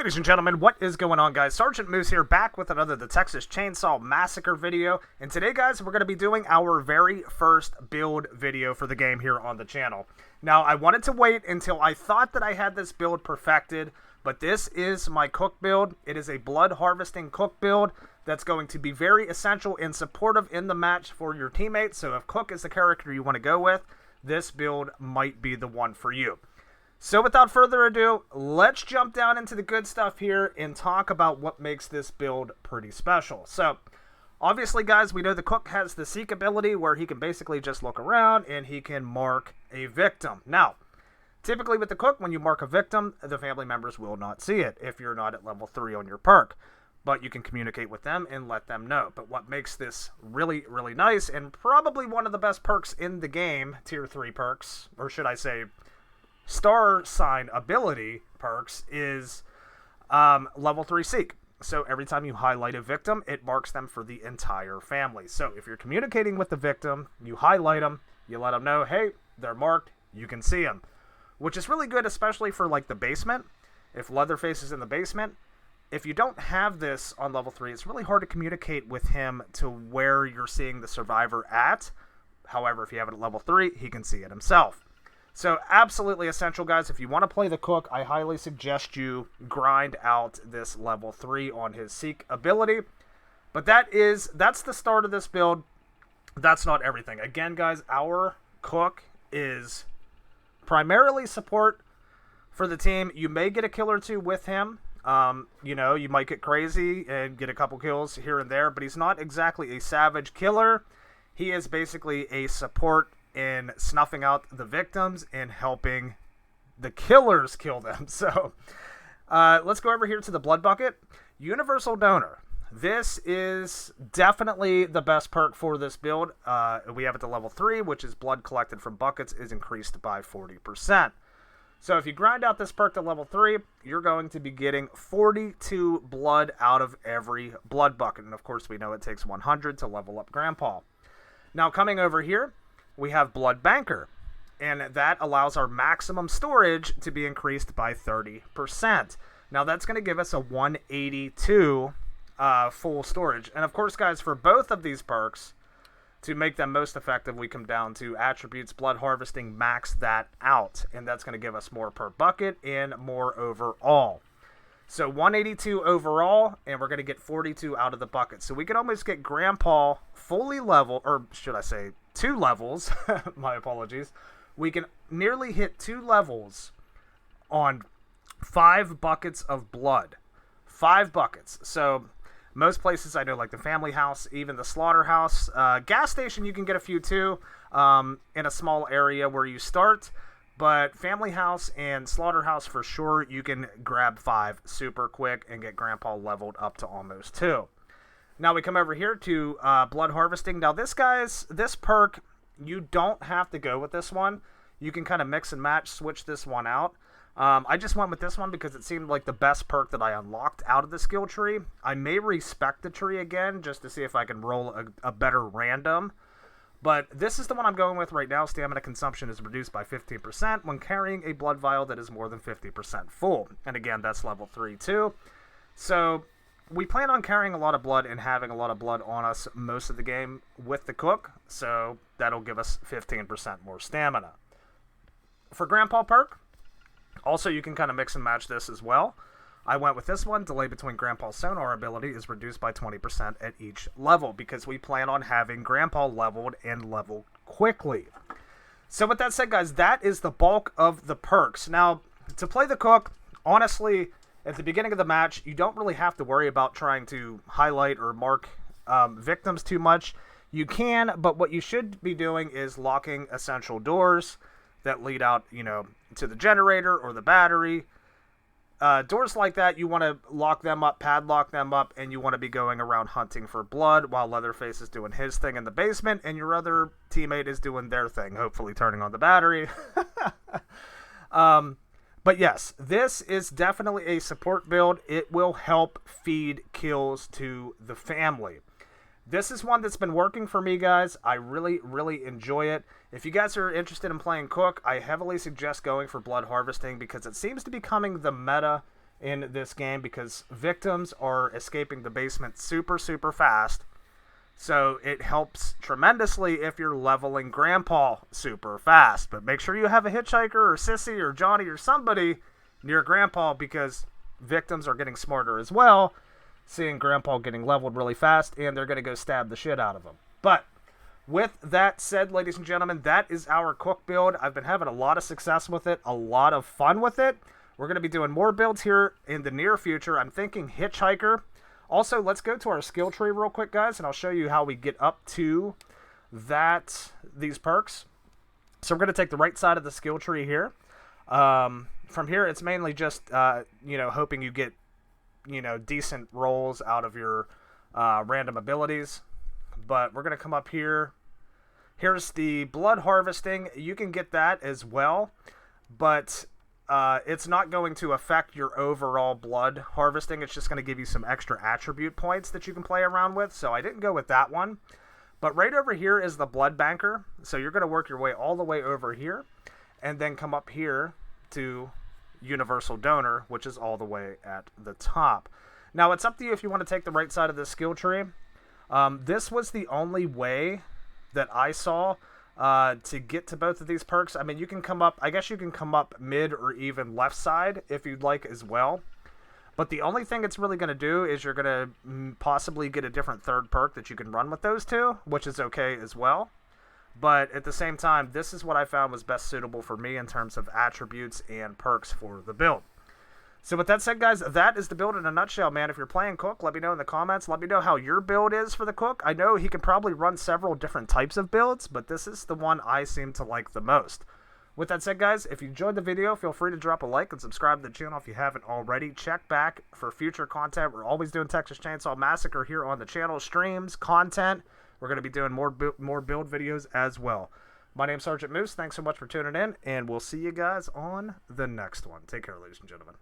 Ladies and gentlemen, what is going on, guys? Sergeant Moose here, back with another The Texas Chain Saw Massacre video. And today, guys, we're going to be doing our very first build video for the game here on the channel. Now, I wanted to wait until I thought that I had this build perfected, but this is my cook build. It is a blood harvesting cook build that's going to be very essential and supportive in the match for your teammates. So if Cook is the character you want to go with, this build might be the one for you. So without further ado, let's jump down into the good stuff here and talk about what makes this build pretty special. So, obviously, guys, we know the Cook has the Seek ability where he can basically just look around and he can mark a victim. Now, typically with the Cook, when you mark a victim, the family members will not see it if you're not at level 3 on your perk. But you can communicate with them and let them know. But what makes this really, really nice, and probably one of the best perks in the game, tier 3 perks, or should I say star sign ability perks, is level 3 Seek. So every time you highlight a victim, it marks them for the entire family. So if you're communicating with the victim, you highlight them, you let them know, hey, they're marked, you can see them. Which is really good, especially for like the basement. If Leatherface is in the basement, if you don't have this on level 3, it's really hard to communicate with him to where you're seeing the survivor at. However, if you have it at level 3, he can see it himself. So absolutely essential, guys. If you want to play the Cook, I highly suggest you grind out this level 3 on his Seek ability. But that's the start of this build. That's not everything. Again, guys, our Cook is primarily support for the team. You may get a kill or two with him. You know, you might get crazy and get a couple kills here and there, but he's not exactly a savage killer. He is basically a support in snuffing out the victims and helping the killers kill them. So let's go over here to the blood bucket. Universal Donor. This is definitely the best perk for this build. We have it to level 3, which is blood collected from buckets is increased by 40%. So if you grind out this perk to level 3, you're going to be getting 42 blood out of every blood bucket. And of course, we know it takes 100 to level up Grandpa. Now coming over here, we have Blood Banker, and that allows our maximum storage to be increased by 30%. Now that's going to give us a 182 full storage. And of course, guys, for both of these perks, to make them most effective, we come down to attributes, blood harvesting, max that out, and that's going to give us more per bucket and more overall. So 182 overall, and we're going to get 42 out of the bucket. So we can almost get Grandpa fully level, or should I say 2 levels, my apologies. We can nearly hit 2 levels on 5 buckets of blood. 5 buckets. So most places I know, like the family house, even the slaughterhouse, gas station, you can get a few too, in a small area where you start. But family house and slaughterhouse for sure, you can grab 5 super quick and get Grandpa leveled up to almost 2. Now we come over here to blood harvesting. Now this perk, you don't have to go with this one. You can kind of mix and match, switch this one out. I just went with this one because it seemed like the best perk that I unlocked out of the skill tree. I may respec the tree again just to see if I can roll a better random. But this is the one I'm going with right now. Stamina consumption is reduced by 15% when carrying a blood vial that is more than 50% full. And again, that's level 3 too. So we plan on carrying a lot of blood and having a lot of blood on us most of the game with the Cook. So that'll give us 15% more stamina. For Grandpa perk, also you can kind of mix and match this as well. I went with this one. Delay between Grandpa's sonar ability is reduced by 20% at each level because we plan on having Grandpa leveled and leveled quickly. So with that said, guys, that is the bulk of the perks. Now, to play the Cook, honestly, at the beginning of the match, you don't really have to worry about trying to highlight or mark victims too much. You can, but what you should be doing is locking essential doors that lead out, you know, to the generator or the battery. Doors like that, you want to lock them up, padlock them up, and you want to be going around hunting for blood while Leatherface is doing his thing in the basement and your other teammate is doing their thing, hopefully turning on the battery. But yes, this is definitely a support build. It will help feed kills to the family. This is one that's been working for me, guys. I really, really enjoy it. If you guys are interested in playing Cook, I heavily suggest going for blood harvesting because it seems to be becoming the meta in this game because victims are escaping the basement super, super fast. So it helps tremendously if you're leveling Grandpa super fast. But make sure you have a hitchhiker or Sissy or Johnny or somebody near Grandpa because victims are getting smarter as well, seeing Grandpa getting leveled really fast, and they're going to go stab the shit out of him. But with that said, ladies and gentlemen, that is our cook build. I've been having a lot of success with it, a lot of fun with it. We're going to be doing more builds here in the near future. I'm thinking hitchhiker. Also, let's go to our skill tree real quick, guys, and I'll show you how we get up to these perks. So we're going to take the right side of the skill tree here. From here, it's mainly just, hoping you get, decent rolls out of your random abilities. But we're going to come up here. Here's the blood harvesting. You can get that as well, but it's not going to affect your overall blood harvesting. It's just going to give you some extra attribute points that you can play around with. So I didn't go with that one. But right over here is the blood banker. So you're going to work your way all the way over here and then come up here to universal donor, which is all the way at the top. Now, it's up to you if you want to take the right side of the skill tree. This was the only way that I saw to get to both of these perks. I mean, you can come up, I guess you can come up mid or even left side if you'd like as well. But the only thing it's really going to do is you're going to possibly get a different third perk that you can run with those two, which is okay as well. But at the same time, this is what I found was best suitable for me in terms of attributes and perks for the build. So with that said, guys, that is the build in a nutshell, man. If you're playing Cook, let me know in the comments. Let me know how your build is for the Cook. I know he can probably run several different types of builds, but this is the one I seem to like the most. With that said, guys, if you enjoyed the video, feel free to drop a like and subscribe to the channel if you haven't already. Check back for future content. We're always doing Texas Chain Saw Massacre here on the channel. Streams, content. We're going to be doing more build videos as well. My name's Sergeant Moose. Thanks so much for tuning in, and we'll see you guys on the next one. Take care, ladies and gentlemen.